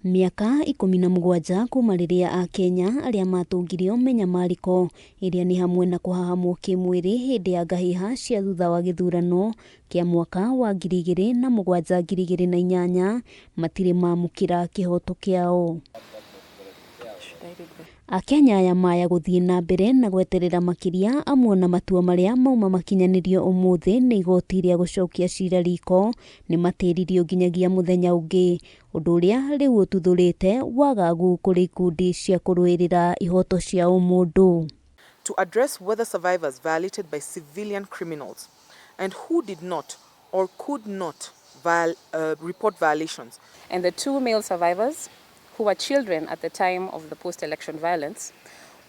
Miaka 17 kuma riria Akenya aria matungirio menyamariko iria ni hamwe na kuhahamwo kimwiri hindi ya ngahiha cia thutha wa githurano kia mwaka wa 2007-2008 matire mamukira kihoto kiao. Akenya aya maya guthii nambere na gweterera makiria amwe na matua maria mauma makinyanirio umuthi ni igoti ria gucokia ciira riko ni matiririo nginyagia muthenya ungi, undu uria riu ututhurite wagagu kuri ikundi cia kurwirira ihoto cia umundu. To address whether survivors violated by civilian criminals and who did not or could not report violations. And the two male survivors, who were children at the time of the post-election violence,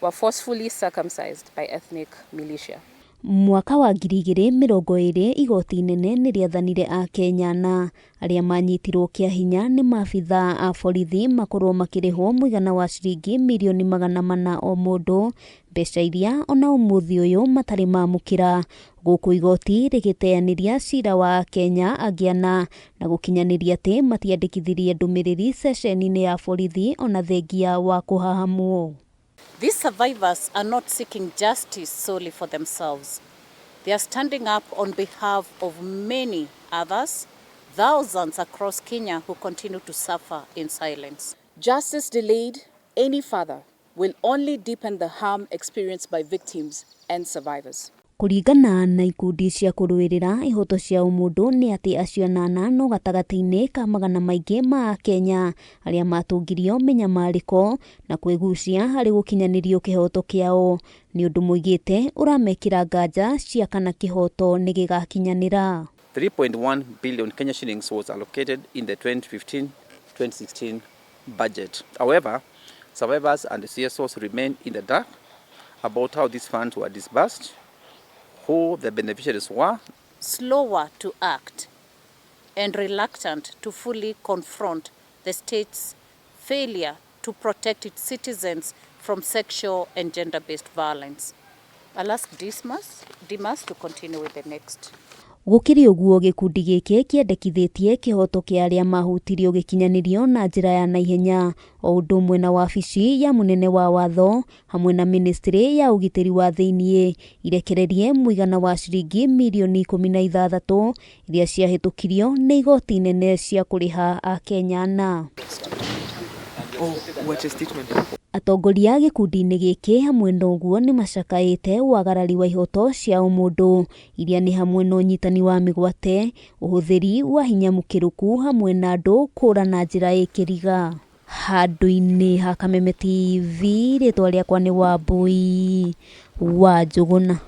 were forcefully circumcised by ethnic militia. Mwaka wa 2020 igoti inene ni riathanire Akenya na aria manyitirwo kia hinya ni maabitha a borithi makorwo makirihwo muigana wa ciringi mirioni 400 o mundu, mbeca iria ona umuthi uyu matari mamukira, guku igoti rigiteaniria ciira wa Akenya agiana na gukinyaniria ati matiandikithirie ndumiriri ceceni-ini ya borithi ona thengia wa kuhahamwo. These survivors are not seeking justice solely for themselves. They are standing up on behalf of many others, thousands across Kenya who continue to suffer in silence. Justice delayed any further will only deepen the harm experienced by victims and survivors. Kuringana na ikundi cia kurwirira ihoto cia umundu ni ati acio nana no gatagati-ini ka magana maingi ma Kenya aria matungirio menyamariko na kwigucia hari gukinyanirio kihoto kiao ni undu muigite uramekira nganja cia kana kihoto ni gigakinyanira. 3.1 billion Kenya shillings was allocated in the 2015-2016 budget. However, survivors and the CSOs remain in the dark about how these funds were disbursed, who the beneficiaries were. Slower to act and reluctant to fully confront the state's failure to protect its citizens from sexual and gender-based violence. I'll ask Dimas to continue with the next. Gukiri uguo gikundi giki kiendekithitie kihoto kia aria mahutirio gikinyanirio na njira ya naihenya o undu umwe na wabici ya munene wa watho hamwe na ministry ya ugitiri wa thiini irekererie muigana wa ciringi mirioni 16 iria ciahitukirio ni igoti inene cia kuriha Akenya na atongoria gikundi-ini giki hamwe na uguo ni macakaite wagarari wa ihoto cia umundu iria ni hamwe na unyitani wa migwate, uhuthiri wa hinya mukiruku hamwe na andu kura na njira ikiriga. Handu-ini ha Kameme TV ritwa riakwa ni Wambui wa Njuguna.